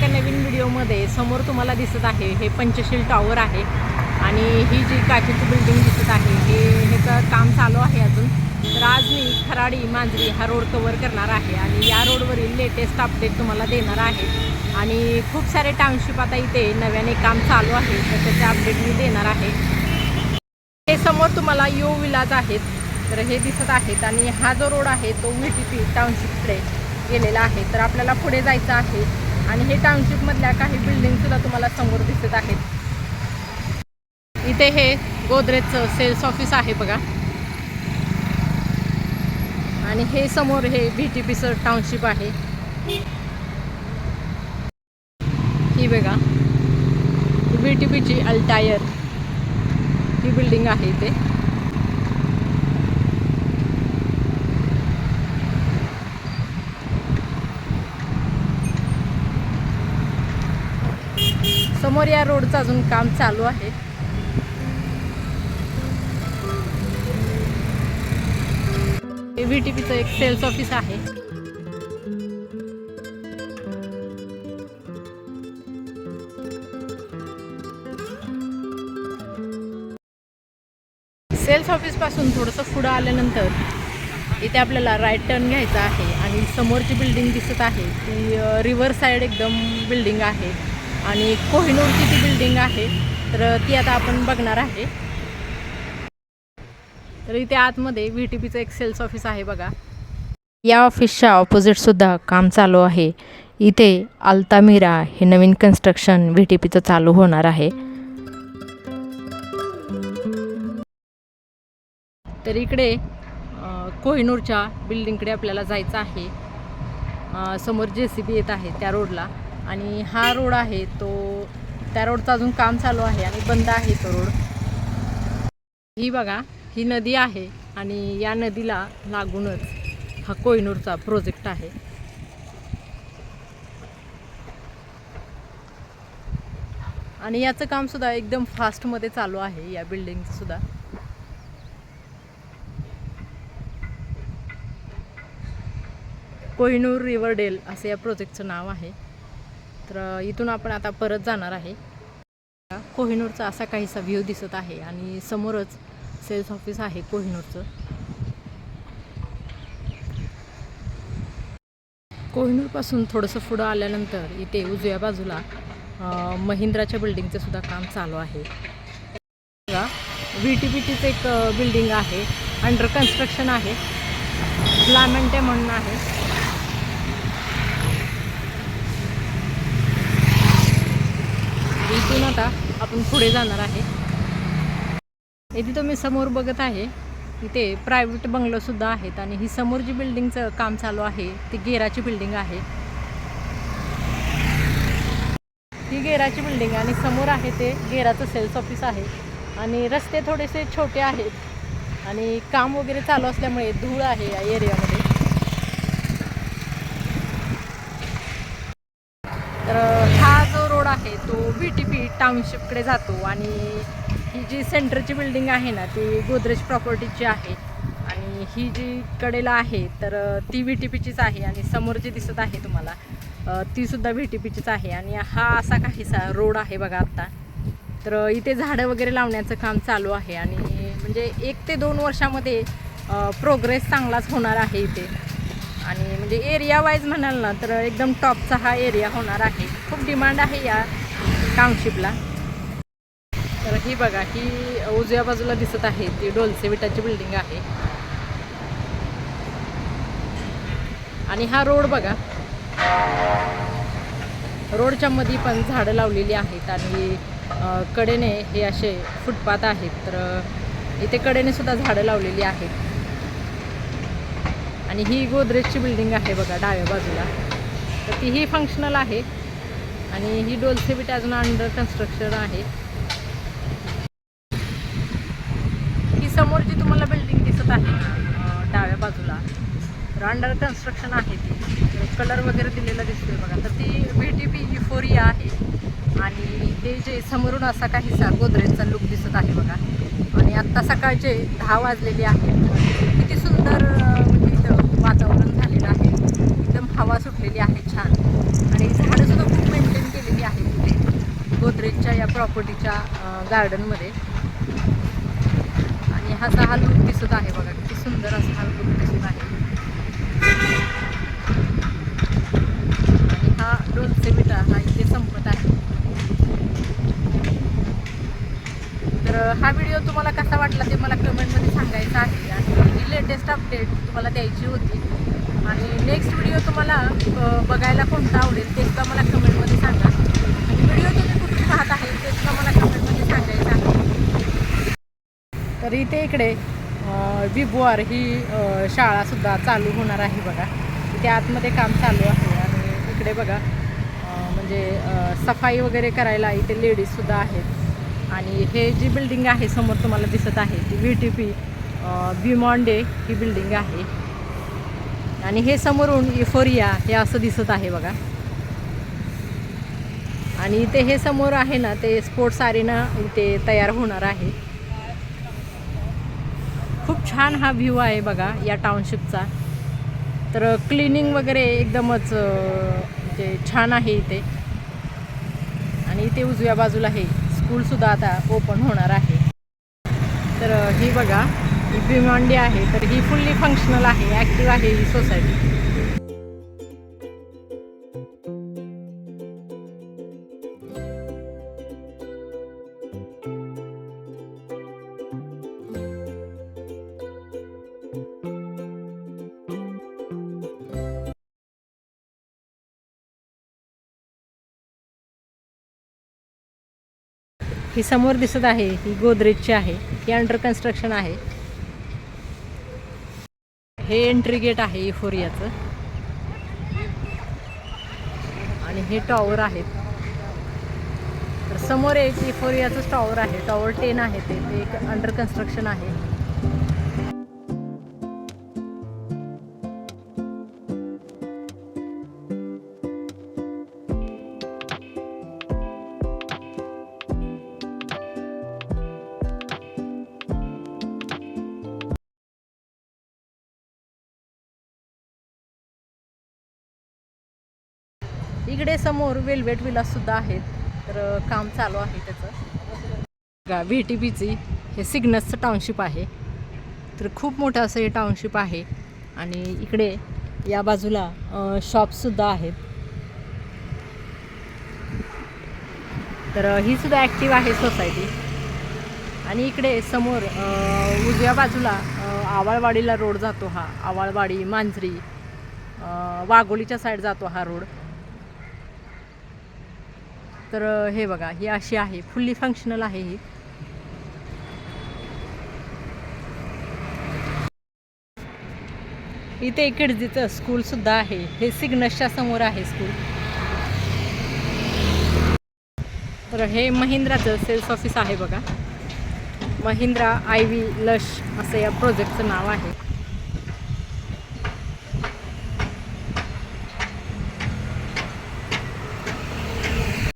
एका नवीन व्हिडिओमध्ये समोर तुम्हाला दिसत आहे हे पंचशील टॉवर आहे आणि ही जी काचेची बिल्डिंग दिसत आहे ह्याचं काम चालू आहे अजून. तर आज मी खराडी मांजरी हा रोड कवर करणार आहे आणि या रोडवरील लेटेस्ट अपडेट तुम्हाला देणार आहे आणि खूप सारे टाउनशिप आता इथे नव्याने काम चालू आहे तर त्याचे अपडेट मी देणार आहे. हे समोर तुम्हाला यो विलाज आहेत तर हे दिसत आहेत आणि हा जो रोड आहे तो VTP टाउनशिपकडे गेलेला आहे. तर आपल्याला पुढे जायचं आहे आणि हे टाउनशिपमधल्या काही बिल्डिंगसुद्धा तुम्हाला समोर दिसत आहेत. इथे हे गोदरेजचं सेल्स ऑफिस आहे बघा आणि हे समोर हे VTPचं टाउनशिप आहे. ही बघा VTPची अल्टायर ही बिल्डिंग आहे इथे. समोर या रोडचं अजून काम चालू आहे. हे VTPचं एक सेल्स ऑफिस आहे. सेल्स ऑफिस पासून थोडंसं पुढं आल्यानंतर इथे आपल्याला राईट टर्न घ्यायचा आहे आणि समोरची बिल्डिंग दिसत आहे ती रिव्हर साईड एकदम बिल्डिंग आहे आणि कोहिनूरची ती बिल्डिंग आहे तर ती आता आपण बघणार आहे. तर इथे आतमध्ये VTPचं एक सेल्स ऑफिस आहे बघा. या ऑफिसच्या ऑपोजिटसुद्धा काम चालू आहे. इथे अल्तामिरा हे नवीन कन्स्ट्रक्शन VTPचं चालू होणार आहे. तर इकडे कोहिनूरच्या बिल्डिंगकडे आपल्याला जायचं आहे. समोर JCB येत आहे त्या रोडला आणि हा रोड आहे तो त्या रोडचं अजून काम चालू आहे आणि बंद आहे तो रोड. ही बघा ही नदी आहे आणि या नदीला लागूनच हा कोहिनूरचा प्रोजेक्ट आहे. आणि याचं काम सुद्धा एकदम फास्टमध्ये चालू आहे या बिल्डिंगचं सुद्धा. कोहिनूर रिव्हरडेल असं या प्रोजेक्टचं नाव आहे. तर इथून आपण आता परत जाणार आहे. कोहिनूरचा असा काहीसा व्ह्यू दिसत आहे आणि समोरच सेल्स ऑफिस आहे कोहिनूरचं. कोहिनूरपासून थोडंसं पुढं आल्यानंतर इथे उजव्या बाजूला महिंद्राच्या बिल्डिंगचं सुद्धा काम चालू आहे. VTPचीच एक बिल्डिंग आहे अंडर कन्स्ट्रक्शन आहे. फ्लामेंटे म्हणून आहे. इथून आता आपण पुढे जाणार आहे. इथे तुम्ही समोर बघत आहे इथे प्रायव्हेट बंगलोसुद्धा आहेत आणि ही समोर जी बिल्डिंगचं काम चालू आहे ती गेराची बिल्डिंग आहे. ही गेराची बिल्डिंग आणि समोर आहे ते गेराचं सेल्स ऑफिस आहे आणि रस्ते थोडेसे छोटे आहेत आणि काम वगैरे चालू असल्यामुळे धूळ आहे या एरियामध्ये. तर हा जो रोड आहे तो VTP टाउनशिपकडे जातो आणि ही जी सेंटरची बिल्डिंग आहे ना ती गोदरेज प्रॉपर्टीची आहे आणि ही जी कडेला आहे तर ती VTPचीच आहे आणि समोर जी दिसत आहे तुम्हाला ती सुद्धा VTPचीच आहे. आणि हा असा काहीसा रोड आहे बघा आत्ता. तर इथे झाडं वगैरे लावण्याचं काम चालू आहे आणि म्हणजे 1 ते 2 वर्षामध्ये प्रोग्रेस चांगलाच होणार आहे इथे. आणि म्हणजे एरिया वाईज म्हणाल ना तर एकदम टॉपचा हा एरिया होणार आहे. खूप डिमांड आहे या टाउनशिपला. तर ही बघा ही उजव्या बाजूला दिसत आहे ती डोल्से विटाची बिल्डिंग आहे आणि हा रोड बघा रोडच्या मध्ये पण झाडं लावलेली आहेत आणि कडेने हे असे फुटपाथ आहेत. तर इथे कडेने सुद्धा झाडं लावलेली आहेत आणि ही गोदरेजची बिल्डिंग आहे बघा डाव्या बाजूला. तर तीही फंक्शनल आहे आणि ही डोल्से विटा अजून अंडर कन्स्ट्रक्शन आहे. ही समोर जी तुम्हाला बिल्डिंग दिसत आहे डाव्या बाजूला तर अंडर कन्स्ट्रक्शन आहे ती. कलर वगैरे दिलेला दिसतोय बघा. तर ती VTP युफोरिया आहे आणि हे जे समोरून असा काहीसा गोदरेजचा लुक दिसत आहे बघा. आणि आत्ता सकाळचे 10 वाजलेले आहेत. किती सुंदर वातावरण झालेलं आहे. एकदम हवा सुटलेली आहे छान आणि झाडंसुद्धा खूप मेंटेन गोदरेजच्या या प्रॉपर्टीच्या गार्डनमध्ये. आणि असा हा लुक दिसत आहे बघा, किती सुंदर असा हा लुक दिसत आहे. आणि हा डोल्से विटा हा इथे संपत आहे. तर हा व्हिडिओ तुम्हाला कसा वाटला ते मला कमेंटमध्ये सांगायचं आहे. आणि ही लेटेस्ट अपडेट तुम्हाला द्यायची होती. आणि नेक्स्ट व्हिडिओ तुम्हाला बघायला कोणता आवडेल ते सुद्धा मला कमेंटमध्ये सांगा. आणि व्हिडिओ तुम्ही कुठून पाहत आहे ते सुद्धा मला कमेंटमध्ये सांगायचं आहे. तर इकडे विबुआर ही शाळासुद्धा चालू होणार आहे बघा. इथे आतमध्ये काम चालू आहे. आणि इकडे बघा म्हणजे सफाई वगैरे करायला इथे लेडीजसुद्धा आहेत. आणि हे जी बिल्डिंग आहे समोर तुम्हाला दिसत आहे ती VTP बिमॉन्डे ही बिल्डिंग आहे. आणि हे समोरून इफोरिया हे असं दिसत आहे बघा. आणि इथे हे समोर आहे ना ते स्पोर्ट्स अरेना इथे तयार होणार आहे. खूप छान हा व्ह्यू आहे बघा या टाउनशिपचा. तर क्लिनिंग वगैरे एकदमच म्हणजे छान आहे इथे. आणि इथे उजव्या बाजूला हे स्कूलसुद्धा आता ओपन होणार आहे. तर ही बघा ही बिमॉन्डे आहे. तर ही फुल्ली फंक्शनल आहे, ॲक्टिव्ह आहे ही सोसायटी. ही समोर दिसत आहे ही गोदरेजची आहे. ही अंडर कन्स्ट्रक्शन आहे. हे एंट्री गेट आहे इफोरियाचं. आणि हे टॉवर आहेत. तर समोर एक इफोरियाचं टॉवर आहे, टॉवर 10 आहे. ते एक अंडर कन्स्ट्रक्शन आहे. इकडे समोर वेलवेट विलाससुद्धा आहेत. तर काम चालू आहे त्याचं. VTPची हे सिग्नसचं टाउनशिप आहे. तर खूप मोठं असं हे टाउनशिप आहे. आणि इकडे या बाजूला शॉप्ससुद्धा आहेत. तर ही सुद्धा ॲक्टिव्ह आहे सोसायटी. आणि इकडे समोर उजव्या बाजूला आवाळवाडीला रोड जातो. हा आवाळवाडी मांजरी वाघोलीच्या साईड जातो हा रोड. तर हे बघा ही अशी आहे, फुल्ली फंक्शनल आहे ही. इथे किड्जीचं स्कूलसुद्धा आहे. हे सिग्नसच्या समोर आहे स्कूल. तर हे महिंद्राचं सेल्स ऑफिस आहे बघा. महिंद्रा IV लश असं या प्रोजेक्टचं नाव आहे.